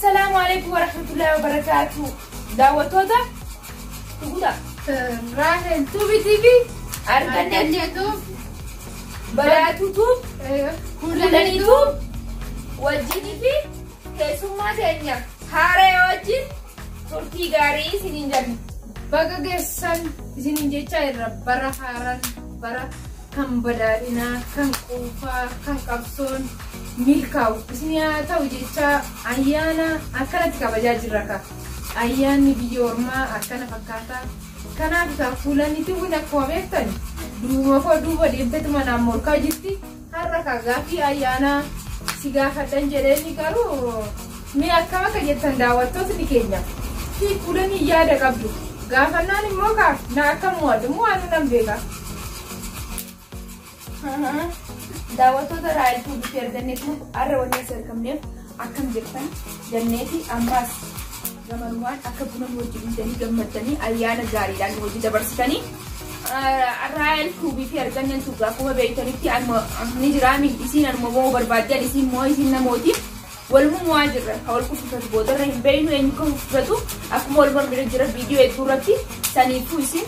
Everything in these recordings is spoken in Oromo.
السلام عليكم ورحمة الله وبركاته. دعوتودا تقولا راهن توبي تيفي أرجع يوتيوب بدأت يوتيوب كلنا يوتيوب وجيني في كيسوما تانية هاري وجين تركي غاري سنينجان بقى جسن سنينجي شاير برا هارن برا كم بدارنا كم كوفا كم كابسون ميلكاو اسمها توجيتا أيانا أكلت كبجاج ركا أياني بيورما أكنا فكاتا كنا بتقولني تقولنا كوابتني دوما فدوما ديمت منا موركا جتي هركا غافي أيانا سيغافة تنجرني كارو مي أكما كجتن دعوتوس نكينيا في كولني يادا قبلو غافناني موكا ناكا مواد موانو نمبيغا دعوتودا رايتو بفير دنيتو أرواني سركمنيف أكم جرفن جنيتي أمباس زمانوان أكبرنا وجودي دني جمتني أيانا جاري لان وجود برسكني رايل كوبي فير دنيا توقع كوبا بيتني تي نجرامي إسين المبو برباديا إسين مو إسين نموتي والمو مواجر حول كوفة بودر رهن بينو إنكم فتو أكمل والبر برجر فيديو يدورتي سنيفو إسين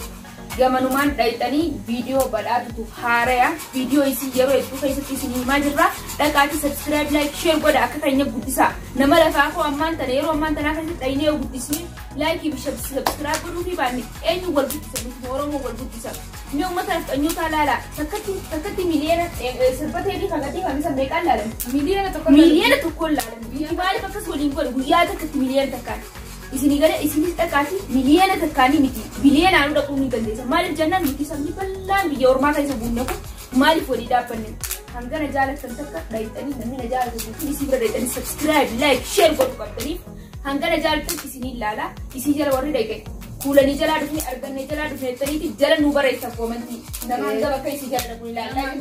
زمانوان دايتني فيديو بدأتو هاريا فيديو إسين يرو يدو كيسة إسين ماجرة لكاتي سبسكرايب لايك شير قد أكتاين يبوديسا نمالا فاقو أمان تنيرو أمان تناكسي تايني يبوديسين لايكي بشب سبسكرايب بدو في باني أينو والبوديسا مورمو والبوديسا نيو مثلا أنيو تالالا تكتي مليانة سربت هيدي فاقتي خمسة بيكال لالن مليانة تقول لالن كبالي فاقس ولين قول وياتا كت مليانة تكان إسيني قال إسيني تكاتي مليانة تكاني ميتي بليانة عنو دقومي قنديسا مالي الجنة ميتي سمي بلان بيجا ورما كايسا بونيكو مالي فولي دابنن هنگا نجالة تنتكا دايتاني نمي نجالة تنتكا إسيبرا دايتاني سبسكرايب لايك شير قد قبتني هنگا نجالة تنتكا إسيني لالا إسي جال وري دايتاني كولا نجالة دفني أرغن نجالة دفني تنيتي جال نوبرا إسا كومنتي نما هنگا بكا إسي جال دفني لالا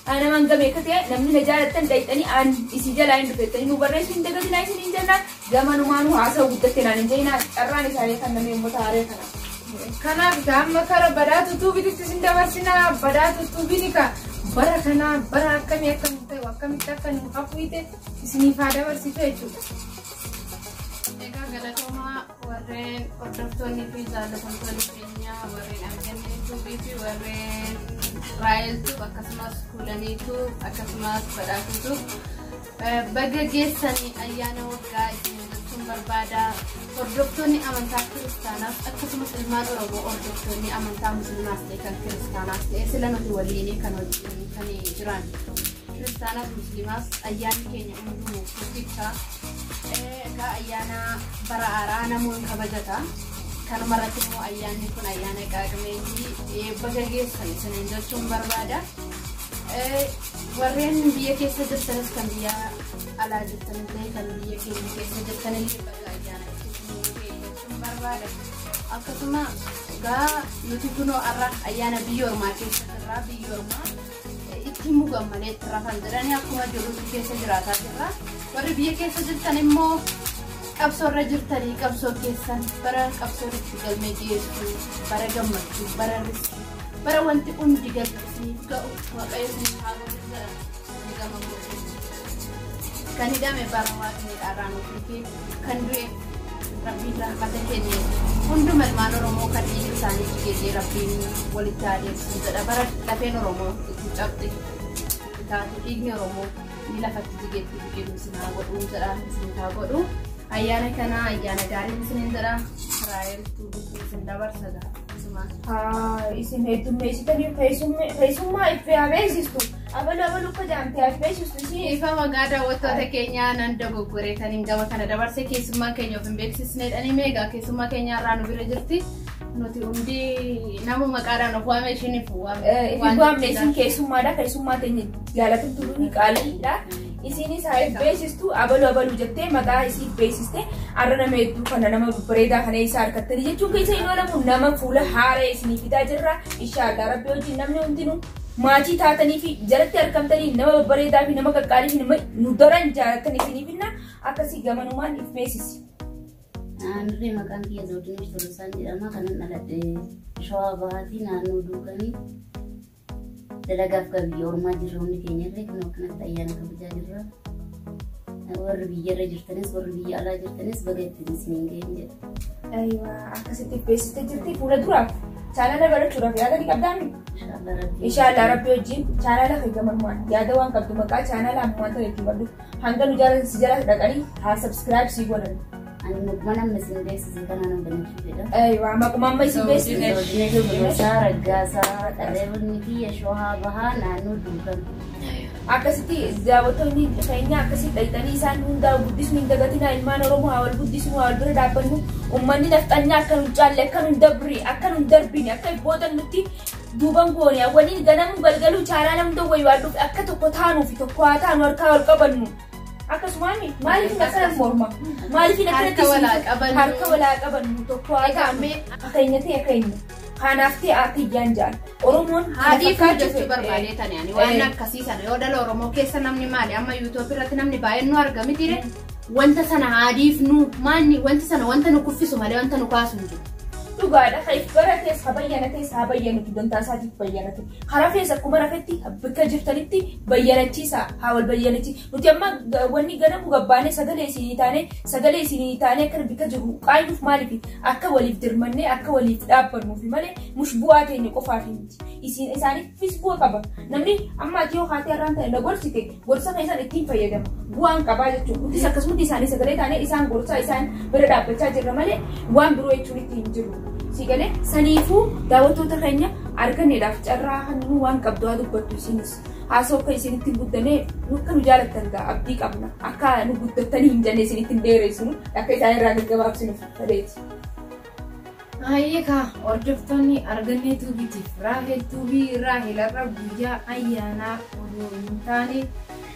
أنا منگا ميكتي نمي نجالة تن دايتاني آن إسي جال آين دفني نوبرا إسي ندقا دينا إسي نجالة زمانو مانو عاسا وقدتنا نجينا أراني ساري كان نمي متعاري كنا كنا بتعمل كرا بدأت توبي تكتسين دبرسنا بدأت توبي نكا برا كنا برا كم يكمل تي وكم يتكلم مخافويته إسني فادا برسيتو يجوا. إذا قالتهما ورين قدرتوني في زاد كنتوني فينيا ورين أمجني توبي في ورين رايل تو أكسماس كولاني تو أكسماس بدأت تو بقى جيسني أيانا وقع بربادا أردوكتوني أمانتا كريستاناس أكتسمت المال وربو أردوكتوني أمانتا مسلمات لكن كريستاناس إسلام توليني كانوا جران كريستاناس مسلمات أيان كينيا أمدو كتبتا كا أيانا برا أرانا مون كبجتا كان مرتمو أيان يكون أيانا كاكميني بجاجي سنين بربادا ورين بيا كيف تدرسنس كان بيا على جتن كان بيا كيف تدرسن اللي بقى أيانا بربادا أكتما غا نتيجنو أرى أيانا بيور ما كيف ترى بيور ما إتيمو غمالة ترى فندراني أكما جلوس كيف تجراتا ترى وري بيا كيف تدرسن مو كابسور رجرتني كابسور كيسان برا كابسور تقل ميجيسو برا جمعتو برا رسي برا وانت أندي قبسي كأو وقايسني حالو نجا ممكن كان يدامي برا واقني أرانو فيكي كان دوي ربي رحمة كني كندو ملمانو رمو كان إنساني كيدي ربي ولتالي سنتر برا لفين رمو تجابتي تاتو إغني رمو نلافت تجيب سنا ودو سنا ودو أيانا كنا أيانا داري سنين درا Raayil tuubii isin dabarsa gaa. Isin heddummeessitanii keessummaa itti beeksistu. Abaluu akka jaamtee beeksistu isin. Ifa magaa daawwattoota keenyaa nan dogoggoreetaniin gama kana dabarse keessummaan keenya of hin beeksisneedhani meegaa keessummaa keenya irraa nu bira jirti. Nuti hundi nama maqaadhaan of waame ishiniif waame. Itti waamne isin keessummaadha. Keessummaa teenya jaalatamtu durii qaaliidha. Isinis haa beeksistu abaluu jettee maqaa isii beeksiste arra nama hedduu kana nama bareedaa kana isa harkattanii jechuun keessa hin oolamu nama fuula haara isinii fidaa jirra. Inshaallah rabbi wajjin namni hundinuu maatii taatanii fi jalatti argamtanii nama bareedaa fi nama qaqqaalii fi nama nu daran jaalatan isiniif inna akkasii gamanumaan if beeksisi. Nurri maqaan kiyya Zawudinee Tolosaan jedhama. Kanan dhaladhe Shawaa Bahaatii naannoo Duukanii dalagaaf biyya ormaa jirra hundi keenya illee kan akkanatti ayyaana kabajaa jirra. Warri biyyarra jirtanis warri biyya alaa jirtanis baga ittiin isiniin ga'een jedha. Akkasitti beeksistee jirti fuula duraaf chaanala barachuudhaaf yaada ni qabdaami. Inshaallah rabbi wajjin chaanala fayyadamuudhaan yaada waan qabdu maqaa chaanala ammaan ta'e itti baddu hanga nu jaalatan si jala dhaqanii haa subscribe si godhan. Ani maqaan isin beeksise kanaan hojjechuu jedha. Maqaan isin beeksise. Zawudinee Tolosaa Raggaasaa dhaleewwanni kiyya Shawaa Bahaa naannoo Duukanii. Akkasitti daawwattoonni keenya akkasitti dhayitanii isaan hundaa guddisnu hin dagatinaa ilmaan Oromoo haa wal guddisnu haa wal bira dhaabbannu uummanni nafxanyaa akka nu caalle akka nu dabri akka nu darbine akka boodan nutti duuban goone waliin ganamu galgaluu caalaa namni dawwayyu adduuf akka tokko taanuu fi tokko haa taanu harkaa wal qabannu. Akkasumaan maaliif akka morma maaliif harka walaa qabannu tokko haa taanu keenya ta'e keenya. Kanaaf ta'e atiyyaan jaal Oromoon haadii hojjechuu barbaadeetani ani waan akkasii sana yoo dhala Oromoo keessa namni maali amma YouTube irratti namni baay'een nu argami dire wanta sana haadiif nu maanni wanta sana wanta nu kuffisu malee wanta nu kaasu hin jiru. Dhugaadha kaif baratees habayyaanatees habayyaanatu dantaasaatiif bayyaanate harafees akkuma rafetti bakka jirtanitti bayyanachiisa haa wal bayyanachi nuti amma wanni ganamu gabbaanee sagalee isinii taane akka bakka jiru qaayiduuf maaliif akka waliif dirmannee akka waliif dhaabbannuufi malee mush bu'aa teenya qofaaf miti isaaniifis bu'a qaba namni amma ati yoo haatee irraan ta'e na gorsite gorsa keessan ittiin fayyadama bu'aan qabaa jechuudha nutis akkasumatti isaanii sagalee taane isaan gorsaa isaan bira dhaabbachaa jirra malee waan biroo jechuun itti hin jiru. Sigale saniifuu daawwattoota keenya arganneedhaaf carraa hannu waan qabdu haa dubbattu isinis haasoo akka isinitti guddanee akka nu jaalattan gaa abdii qabna akka nu guddattanii hin jenne isinitti hin dheeressinu akka isaan irraa gaggabaabsinuuf fedheeti. Hayyeeka hordoftoonni argannee tuubitiif Raahel tuubii Raahelarra guyyaa ayyaanaa odoo hin taane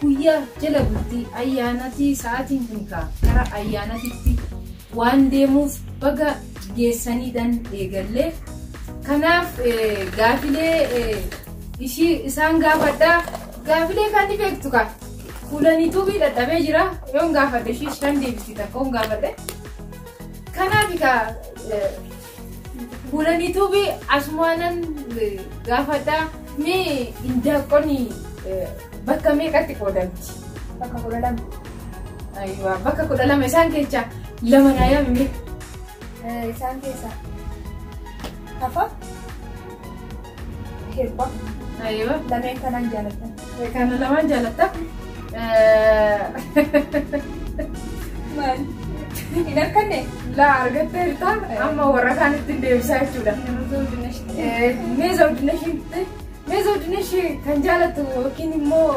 guyyaa jala bultii ayyaanatii sa'aatiin kun gara ayyaanatitti waan deemuuf baga geessaniidhaan eegalle kanaaf gaafilee isaan gaafadhaa gaafilee kan ni beektu ka fuulanii tuubii dadhabee jira yoon gaafadhe ishii isaan deebisii takka yoon gaafadhe kanaaf ka fuulanii tuubii asumaanan gaafadhaa mee indaaqqonni bakka meeqatti qoodamti? Bakka 12. Aywa bakka 12 isaan keessaa lama naa yaamime. Isaan keessaa hafa hirba. Aywa lameen kanaan jaalatan. Kana lamaan jaalatta. Maal? Hin arganne? Laa argattee jirta amma warra kaanitti deebisaa jechuudha. Mee Zawudinee kan jaalatu yookiin immoo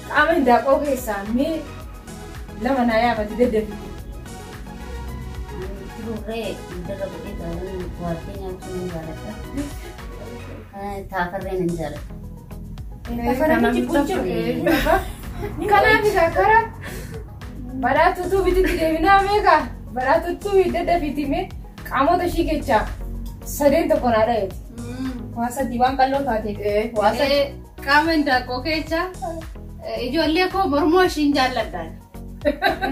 qaama hindaaqqoo keessaa mee lama naa yaamati deddeebitu. Turree darba godhee taa'anii waartee nyaachuun hin jaalladha. Taafarreen hin jaalladha. Taafarreen jibbuun kanaaf egaa karaa badhaatuutu bititti deebinaa meeqa badhaatuutu deddeebiiti mee qaamota ishii keessaa sadeen tokko naa dha'eeti. Waa sadii waan qalloo taateef. Waa sadii qaama hindaaqqoo keessaa ijoollee koo mormoo ishiin jaalladhaan.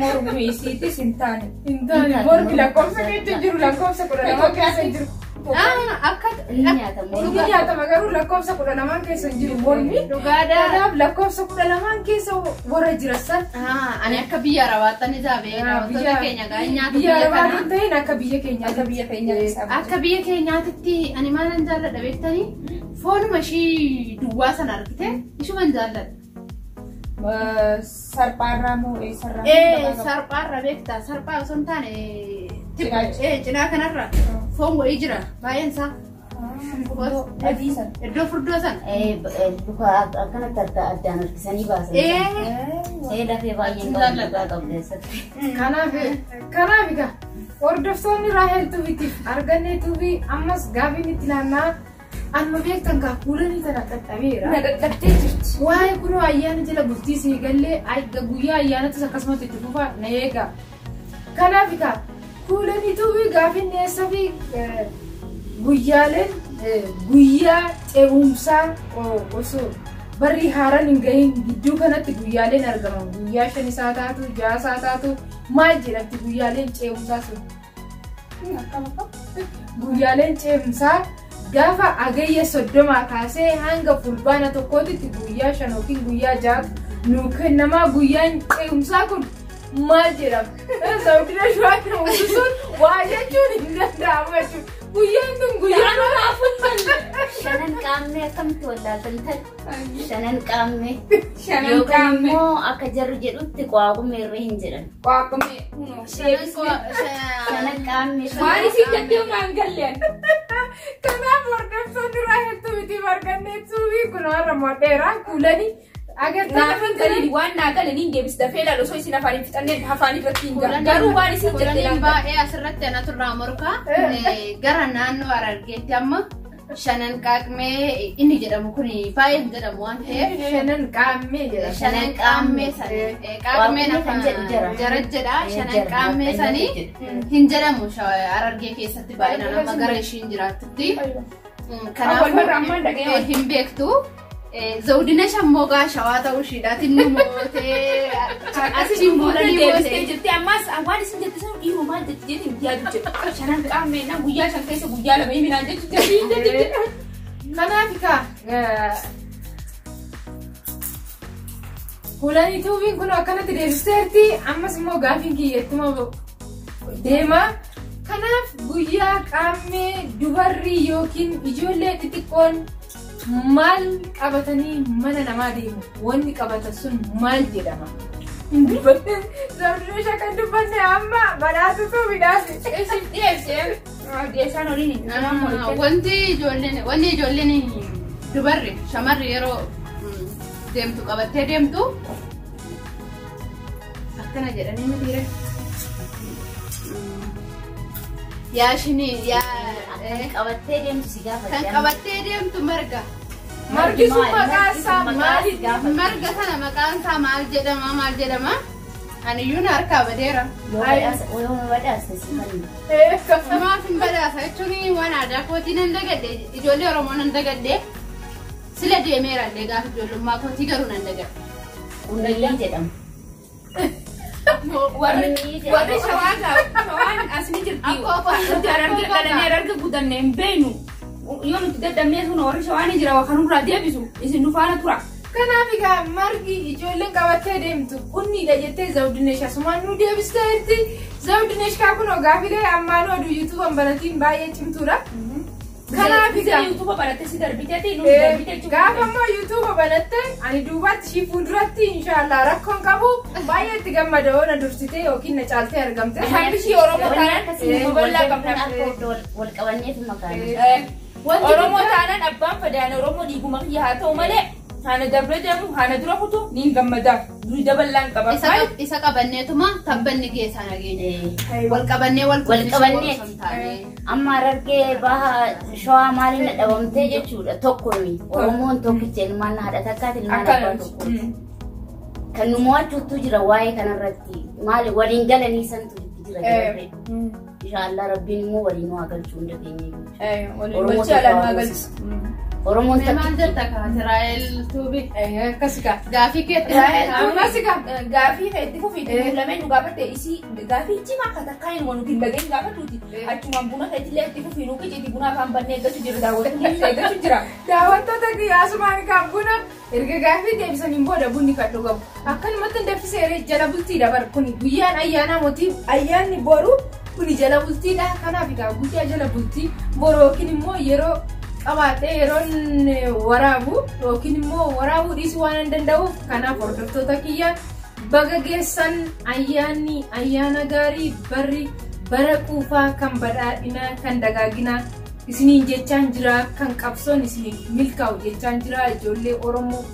Mormi isiitis hin taane. Mormi lakkoofsa keessa jiru lakkoofsa 12 keessa jiru. Akka inni nyaatama garuu lakkoofsa 12 keessa jiru mormi dhugaadhaaf lakkoofsa 12 keessa warra jirassan. Ani akka biyya arabaattan isaa beekaa keenya gaa nyaata biyya arabaatiin ta'in akka biyya keenyaa akka biyya keenyaatitti ani maalan jaalladha beektanii foonuma ishii duwwaa sana argite ishuman jaalladha. Sarpaarraa moo eessarraa? Sarpaarra beektaa sarpaa osoo hin taane cinaa kanarra foon wayii jira baay'een isaa. Iddoo furdoo san. Luka akkanatti addaan harkisanii baasan. Dafee baay'een baay'ee qabdeessatti. Kanaaf egaa hordoftoonni Raahel Tuubitiif arganneetuu fi ammas gaafiin itti naannaa amma beektan kaa fuulanii tana qaxxabeera. Dhattee jirti. Waa'ee kunoo ayyaana jala bultii sii gallee guyyaa ayyaanattis akkasumatti itti fufa na eega. Kanaaf egaa fuulanii tuubii gaafiin dhiyeessaa fi guyyaaleen guyyaa ce'umsaa osoo barri haaraan hin gahin gidduu kanatti guyyaaleen argaman guyyaa 5 isaa taatu 6 isaa taatu maal jedhamti guyyaaleen ce'umsaa sun guyyaaleen ce'umsaa gaafa agayya 30 kaasee hanga fulbaana tokkootitti guyyaa 5 yookiin guyyaa 6 nuu kennamaa guyyaan ce'umsaa kun maal jedhama Zawudina Shuwaatti ususun waa jechuun hin danda'amu jechuudha. Guyyaan kun guyyaa shanan qaamne akkamitti wallaaltan tan shanan qaamne Shanan qaamne immoo akka jarri jedhutti qaaqume irra hin jedhan waaqame shanan qaamne maali si jettee maan galleen kanaaf hordoftoonni Raahel Tuubitiif arganneetuu fi kunoo har'a modheeraa kuulanii naafin galii waan naa galanii deebis dafee laala osoo isin afaan hin fixannee afaan irratti hin galu garuu waan isin Kuulaniin baay'ee asirratti ana turraa morkaa gara naannoo Harargeetti amma shanan qaaqmee inni jedhamu kun baay'ee hin jedhamu waan ta'eef shanan qaammee jedhama. shanan qaammee sanii qaaqmeen afaan jara jedha shanan qaammee sanii hin jedhamu Harargee keessatti baay'inaan amma gara ishiin jiraattutti kanaafuu hin beektu. Zawudina Shammogaa shawaa ta'uu ishiidhaati inni mootee asiin fuudhanii deebistee jirti ammas waan isin jette sun dhiiruu maal jetti jeetiin yaadu jedhu shanan qaamee na guyyaa 5 keessa guyyaa 2 himinaan jechuudha. Kanaaf egaa kuulanii tuubiin kun akkanatti deebisteerti ammas immoo gaafiin kiyyeettuma deema. Kanaaf guyyaa qaammee dubarri yookiin ijoollee xixiqqoon maal qabatanii mana namaa deemu wanni qabatan sun maal jedhama? Zawudina shakan dubbanne amma badhaatu tuubiidhaaf Isin dhiyeessee dhiyeessaan oliin wanti ijoolleen dubarri shamarri yeroo deemtu qabattee deemtu akkana jedhanii miti jira. Yaashini qabattee deemtu si gaafa kan qabattee deemtu marga. margi sun maqaan isaa maali? Marga sana maqaan isaa maal jedhama? Aniyyuu na harkaa badeera. yoo badhaasa si manni Namaaf hin badhaasa jechuun waan aadaa kootii nan dagadhe ijoollee Oromoo nan dagadhe sila deemeera illee gaafa ijoollummaa kootii garuu nan dagadhe. Qunnallii jedhama. warri shawaan asni jirti nuti Harargee qalanii Harargee guutanne hin beeknu yoo nuti dadhabnee sun warri shawaan jira waa kanurraa deebisu isin nufaana tura. Kanaaf egaa margi ijoolleen qabattee deemtu qunniidha jettee Zawudinesh asumaan nu deebisteerti. Zawudinesh kaa kun gaafilee ammaan oduu yuutuuban banatiin baay'ee cimtuudha. Kanaaf egaa yuutuuba banattee si darbiteeti nu darbitee gaafa immoo yuutuuba banatte ani duubatti ishii fuulduratti inshaallah rakkoon qabu baay'ee itti gammada oona dursitee yookiin na caaltee argamte. Hambi ishii Oromoo taanaan bal'aa qabna. wal qabanneetu maqaan Oromoo taanaan abbaan fadaan Oromoo dhiiguma kiyya haa ta'u malee haana dabre deemu haana dura kutu niin gammadaaf duri daballaan qaba. Isa qabanneetuma tabbanni geessaa nageenya. Wal qabannee wal qabannee amma Harargee baha shawaa maaliin dhadhabamtee jechuudha tokkomi Oromoon tokkicha ilmaan haadha takkaati ilmaan abbaa tokko kan nu mo'achuutu jira waa'ee kanarratti maali waliin galanii santu jira jirre inshallah rabbiin immoo waliin waa galchuu hunda keenya Oromoon maal jetta kaati Raahel Tuubii akkasigaa gaafii keetti akkasigaa gaafii itti fufiitti lameen nu gaafatte isii gaafii cimaa akka takkaa hin wanu dhageen gaafatuuti achumaan buna keetillee itti fufii nu qiciti buna afaan bannee eeggatu jira daawwattoota jira. Daawwattoota asumaan kan buna erga gaafii deebisaniin booda bunni kan dhugamu akkanumatti danfiseeree jala bultii dabar kun guyyaan ayyaanaa mootii ayyaanni boru kuni jala bultiidha. Kanaaf egaa guyyaa jala bultii boru yookiin immoo yeroo qabaatee yeroon waraabu yookiin immoo waraabuu dhiisuu waan hin danda'uuf kanaaf hordoftoota kiyya baga geessan ayyaanni ayyaana gaarii barri bara quufaa kan badhaadhinaa kan dagaaginaa isiniin jechaan jira kan qabsoon isiniin milkaa'u jechaan jira ijoollee Oromoo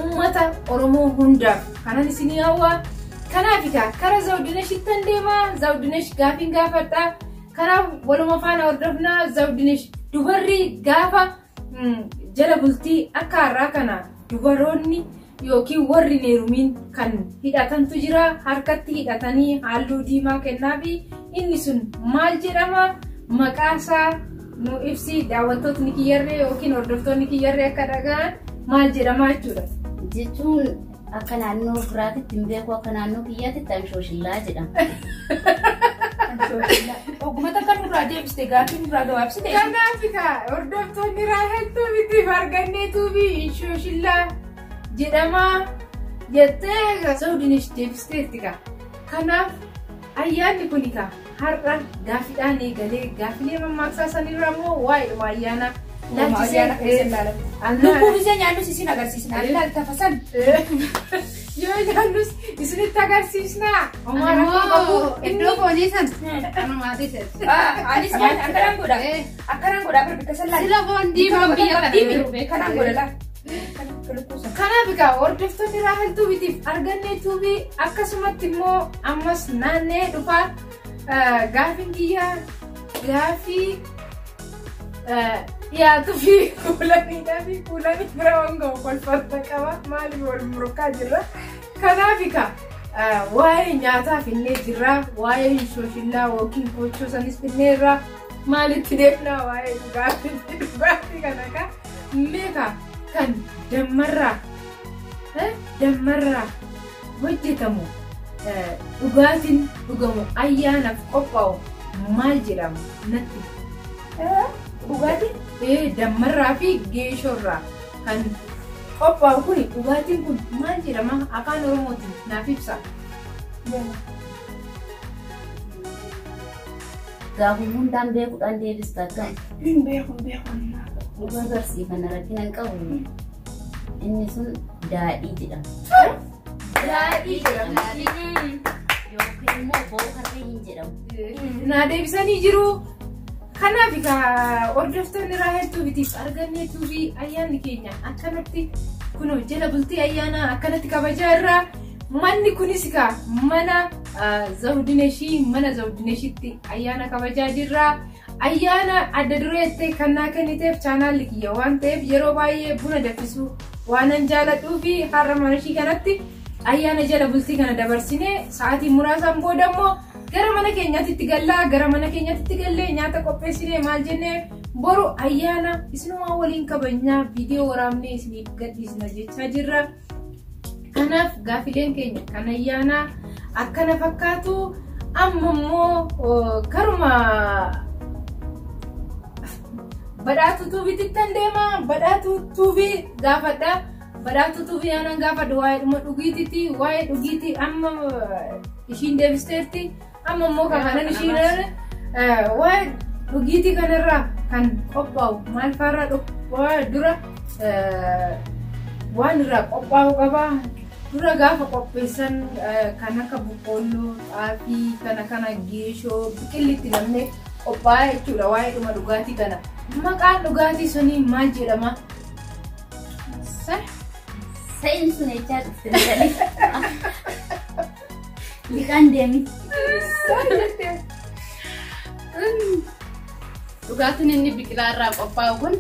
ummata Oromoo hundaaf kanan isinii hawwaa. Kanaaf kara Zawudineshittan deemaa Zawudinesh gaafin gaafadhaa kanaaf waluma faana hordofnaa Zawudinesh dubarri gaafa jala bultii akka har'aa kana dubaroonni yookiin warri neerumiin kan hidhatantu jira harkatti hidhatanii halluu diimaa kennaafi inni sun maal jedhama maqaa isaa nu ibsi daawwattoonni kiyyarree yookiin hordoftoonni kiyyarree akka dhaga'an maal jedhama jechuudha. Jechuun akka naannoo biraatitti hin beeku akka naannoo kiyyaatitti anshoshillaa jedhama. Ogummaa takka nurraa deebiste gaaffii nurraa gabaabsite. Kanaaf hordoftoonni raahiltuu bitiif arganneetuu fi anshoshillaa jedhama jettee Zawudinesh deebisteetti ka. Kanaaf ayyaanni kun har'a gaaffiidhaan eegalee gaaffilee mammaaksaa sanirra immoo waa'ee ayyaana Lubbuun ishee nyaannus isin agarsiisna. Ilaal tafasan. Yoo nyaannus isinitti agarsiisna. Iddoo foonii san kanumaatii seeti. Anis maal akkanaan godha. Akkanaan godha birbita sallaan. Sila foon diimaa biyya kana Diimii kanaan godha laa. Kanaaf hordoftoonni raahiltuu bitiif arganneetuu fi akkasumatti immoo ammas naannee dhufaa gaaffiin kiyyaa gaaffii yaatu fi kuulaniidhaa fi kuulanii bira wanga'u kolfatta qaba maaliif wal murkaa jirra. Kanaaf waa'ee nyaataa finnee jirra waa'ee shoshillaa yookiin kochoo sanis finnee irraa maalitti deemnaa waa'ee dhugaatii kana ka meeqa kan dammarraa hojjetamu dhugaatiin dhugamu ayyaanaaf qophaa'u maal jedhamu natti. Dhugaatiin dammarraa fi geeshorraa kan qophaa'u kun dhugaatiin kun maal jedhama afaan Oromootiin naaf ibsa. Gaafuma hundaan beekuudhaan deebista akkam. hin beeku. Dhugaa barsiifan rakkina hin qabu. Inni sun daadhii jedhama. Daadhii jedhama. Yookiin immoo bookarree hin jedhamu. Naa deebisanii jiru. Kanaaf hordoftoonni raahiltuu bitiif arganneetuu fi ayyaanni keenya akkanatti kunoo jala bultii ayyaana akkanatti kabajaa irraa manni kunis mana Zawudineshii mana Zawudineshitti ayyaana kabajaa jirra. Ayyaana adda dureettee kan naa kenniteef chaanaalli kiyya waan ta'eef yeroo baay'ee buna danfisuu waanan jaaladhuu fi har'a mana ishii kanatti ayyaana jala bultii kana dabarsinee sa'aatii muraasaan booda immoo gara mana keenyaatti gallaa gara mana keenyaatti gallee nyaata qopheessinee maal jennee boru ayyaana isinumaa waliin kabajnaa viidiyoo waraabnee isiniif gadhiisna jechaa jirra. Kanaaf gaaffileen keenya kan ayyaanaa akkana fakkaatu amma immoo karuma badhaatuutu bitittan deema badhaatuutu fi gaafadha. Badhaatuutu fi aanan gaafadha waa'ee dhuma dhugiititti waa'ee dhugiitii amma ishiin deebisteetti. Amma immoo kanan ishiin waa'ee dhugiitii kanarraa kan qophaa'u maal fa'aarraa dura waan irraa qophaa'u qaba. Dura gaafa qopheessan kan akka boqqolloo, xaafii, kana geeshoo, biqillitti namne qophaa'aa jechuudha waa'ee dhuma dhugaatii kana. Maqaan dhugaatii sunii maal jedhama? Sa'iin sun echaa dhufte liqaan deemi. Dhugaatiin inni biqilaa irraa qophaa'u kun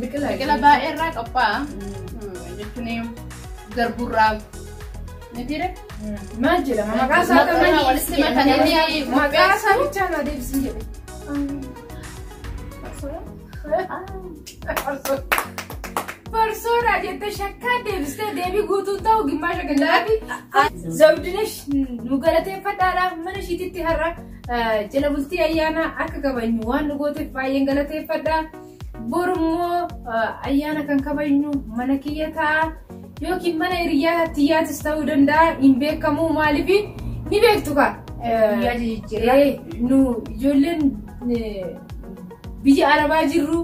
biqila baay'ee irraa qophaa'a. Jechuun garbuurraa ni tire. Maal jedhama? Maqaa isaa Maqaa walitti makanii maqaa isaa bichaa na deebisin jedhe. Farsoodha jettee shakkaa deebistee deebii guutuu ta'u gimmaasha gallaafi Zawudinesh nu galateeffadhaadhaaf mana ishiititti har'a jala bultii ayyaana akka kabajnu waan nu gooteef baay'een galateeffadha. Borummoo ayyaana kan kabajnu mana kiyya ta'a yookiin mana hiriyaa tiyyaatis ta'uu danda'a hin beekamu maaliif ni beektu ka. Nu ijoolleen biyya Arabaa jirru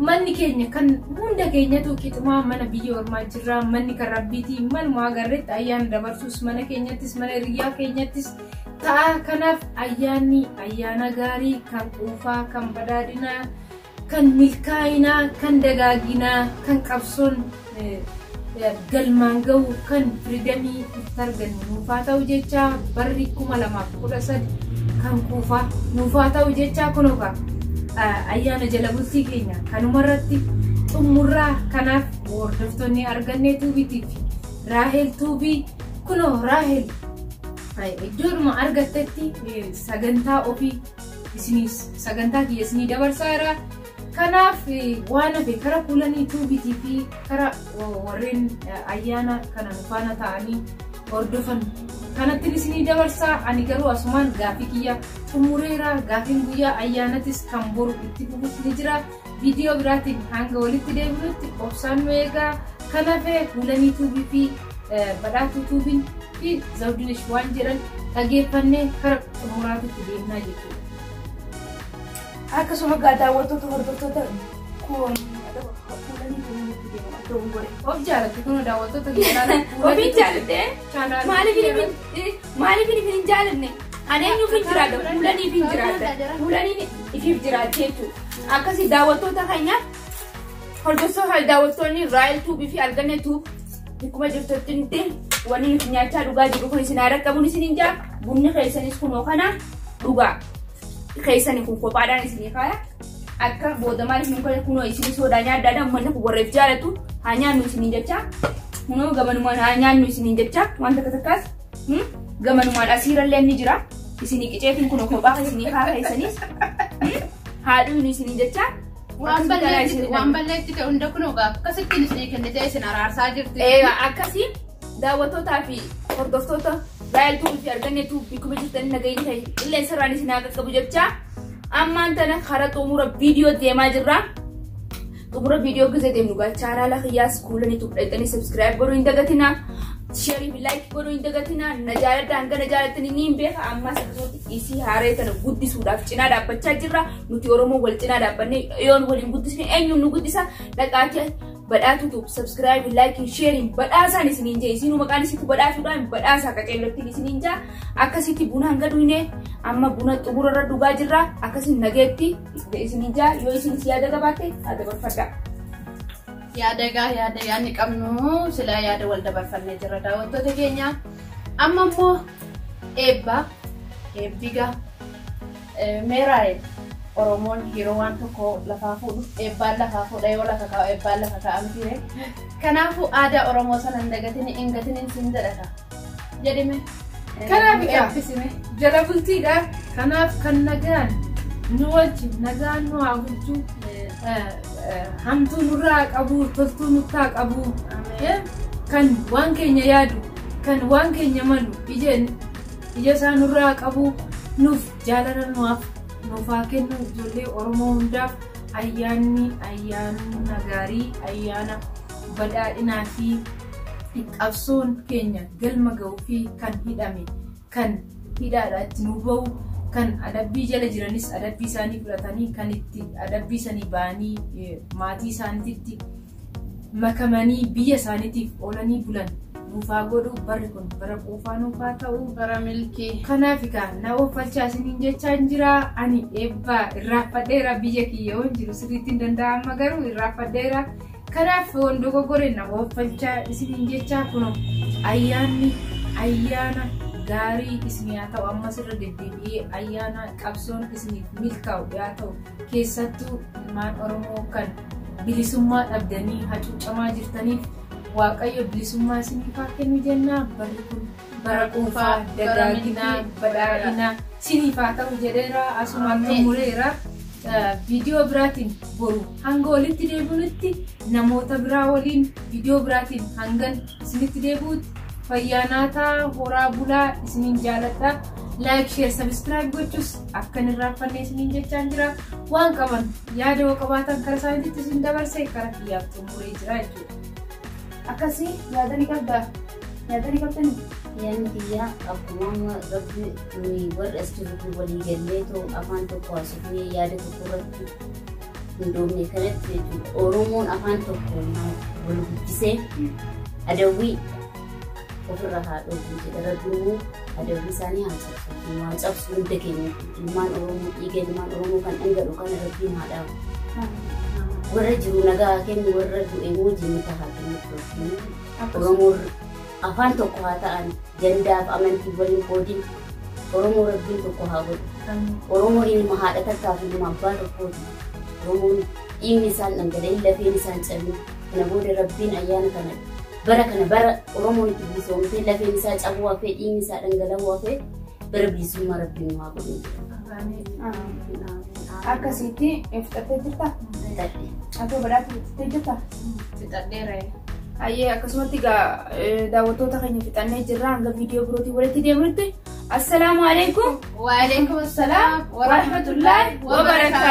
manni keenya kan hunda keenyatu qixumaa mana biyya ormaa jirra manni kan rabbiiti manuma agarreetti ayyaana dabarsuus mana keenyattis mana hiriyaa keenyattis ta'a. Kanaaf ayyaanni ayyaana gaarii kan quufaa, kan badhaadhinaa, kan milkaa'inaa, kan dagaaginaa, kan qabsoon galmaan gahu, kan firidamii itti argannu nuufaa ta'u jecha barri 2013 kan quufaa nuufaa ta'u jecha kunuuka ayyaana jala bultii keenya kanumarratti xumurraa. Kanaaf hordoftoonni arganne tuubitiif Raahel tuubii kunoo Raahel iddoodhuma argattetti sagantaa ofii isinis sagantaa kiyya isinii dabarsaara. Kanaaf waan hafe kara kuulanii tuubitii fi kara warreen ayyaana kana nufaana ta'anii hordofan kanatti isinii dabarsaa. Ani garuu asumaan gaafii kiyya xumureera. Gaafiin guyyaa ayyaanatis kan boru itti fufuuf ni jira. Viidiyoo biraatiin hanga walitti deebinutti obsaan nu eegaa. Kanaaf kuulanii tuubii fi badhaatuu tuubiin fi Zawudinesh waan jedhan dhageeffannee kara xumuraatitti deemnaa jechuudha. Akkasuma daawwattoota hordoftoota kuulanii tuubiitti deeman akka ungore. Of jaalatte kunoo daawwattoota giddaadha. Ofiin jaalatte maaliif hin jaalanne? Ani eenyuuf hin jiraadha? Kuulaniif hin jiraadha. Kuulaniin ifiif jiraadha jechuudha. Akkasii daawwattoota keenya hordoftoota daawwattoonni Raahel tuubii fi arganne tuub akkuma jirtutti wani nyaachaa dhugaa jiru kun isin argamuun isin hin jaa. Bunni keessanis kunoo kana dhugaa. Keessanii kun kophaadhaan isinii kaaya akka booda maaliif hin kunoo isinii sodaa nyaaddaadhaan uummanni kun warreef jaalatu haa nyaannu isinii jecha kunoo gamanumaan haa nyaannu isinii jecha wanta takkaas gamanumaan asiirallee ni jira isinii qiceetiin kunoo kophaa isinii haa keessanis haadhuun isinii jecha waan balleetti ta'e hunda kunoo akkasittiin isinii kennitee isin araarsaa jirti. Akkasii daawwattootaa fi hordoftoota Raahel tuubii fi arganne tuubii kuma jirtanii nagayni ta'e illee sirraan isin haa qaqqabu jecha ammaan tana kara xumura viidiyoo deemaa jirra. Xumura viidiyoo gisee deemnu gaa chaanaala kiyyaas kuulanii tuqxaxanii subscribe godhuu hin dagatina. Share fi like godhuu hin dagatina. Na jaaladha hanga na jaalattanii ni hin beeka. Ammas akkasumas isii haaree tana guddisuudhaaf cinaa dhaabbachaa jirra. Nuti Oromoo wal cinaa dhaabbannee yoon waliin guddisne eenyuun nu guddisa dhaqaatii badhaatutu subscribe like sharing badhaasaan isiniin jee isinuu maqaan isitti badhaasuudhaan badhaasaa qaceellattiin isiniin jaa. Akkasitti buna hanga dhuyne amma buna xumurarra dhugaa jirra. Akkasiin nageetti isiniin jaa yoo isinis yaada qabaatte haa dabarfadhaa. Yaadni qabnu sila yaada wal dabarfannee jirra daawwattoota keenya. Amma immoo eebbiga Raahel Oromoon yeroo waan tokko lafaa fuudhu eebbaan lafaa fuudha yoo lafa kaa'u eebbaan lafa kaa'an ture. Kanaafuu aadaa Oromoo sana hin dagatini hin gatini sin dadhata jedhime. Kanaaf eebbisime jala bultiidha. Kanaaf kan nagaan nu wajjin nagaan nu haa bulchuu hamtuu nurraa qabu toltuu nuttaa qabu kan waan keenya yaadu kan waan keenya malu ija isaa nurraa qabu nuuf jaalala nuufaa kennu ijoollee Oromoo hundaaf ayyaana gaarii ayyaana badhaadhinaa fi qabsoon keenya galma ga'uu fi kan hidhame kan hidhaadhaa itti nu bahu kan adabbii jala jiranis adabbii isaanii fudhatanii kan itti adabbii isaanii ba'anii maatii isaaniitti makamanii biyya isaaniitiif oolanii bulan nuufaa godhu barri kun bara quufaa nuufaa ta'u bara milkii. Kanaaf egaa na oofalchaa isiniin jechaa jira. Ani eebbaa irraanfadheera biyya kiyya waan jiru sirriitti hin danda'ama garuu irraanfadheera. Kanaaf waan dogoggore na oofalchaa isiniin jechaa kunoo ayyaana gaarii isinii haa ta'u ammas irra deddeebi'ee ayyaana qabsoon isiniif milkaa'u haa ta'u keessattuu ilmaan Oromoo kan bilisummaa dhabdanii hacuucamaa jirtaniif Waaqayyo bilisummaa isiniif haa kennu jenna. Barri kun bara quufaa dagaaginaa badhaadhinaa isiniif haa ta'u jedheera. Asumaan xumureera. Viidiyoo biraatiin boru hanga walitti deebinutti namoota biraa waliin viidiyoo biraatiin hangan isinitti deebi'utti fayyaanaataa horaa bulaa isiniin jaaladha. Like share subscribe gochuus akkan irraanfannee isiniin jechaan jira. Waan qaban yaada yoo qabaatan karaa isaaniitti isin dabarsee karaa kiyyaaf xumuree jira jechuudha. Akkasii yaadanii qabdaa yaadanii qabdanii. Yaadni kiyyaa akkuma rabbi nuyi warra as jirutu walii gallee ta'u afaan tokko haasofnee yaada tokko irratti hundoofne kanatti jechuudha. Oromoon afaan tokko wal guddisee adawwii ofirra haa dhoobu jedha rabbiin adabbii isaanii haa cabsu waan cabsu hunda keenya ilmaan Oromoo dhiiga ilmaan Oromoo kan dhangala'u kana rabbiin haa dhaabu. Warra jiru nagaa kennu warra du'e immoo jinnata haa kennu. Oromoo afaan tokko haa ta'an gandaaf amantii waliin qoodin Oromoo rabbiin tokko haa godhu. Oromoo ilma haadha takkaaf ilma abbaa tokkooti. Oromoon dhiigni isaan dhangala'ee lafeen isaan cabin kana booda rabbiin ayyaana kana bara Oromoon itti bilisoomtee lafeen isaa cabuu hafee dhiigni isaa dhangala'uu hafee bara bilisummaa rabbiin haa godhu. Akkasitti fixattee jirta? Fixadhe. Atoo badhaatti fixattee jirta? Fixadheera. Ayyee akkasumatti daawwattoota keenya fixannee jirra hanga viidiyoo birootiin walitti deemnutti. Assalaamu alaikum. Wa alaikum assalam wa rahmatullahi wa barakatuh.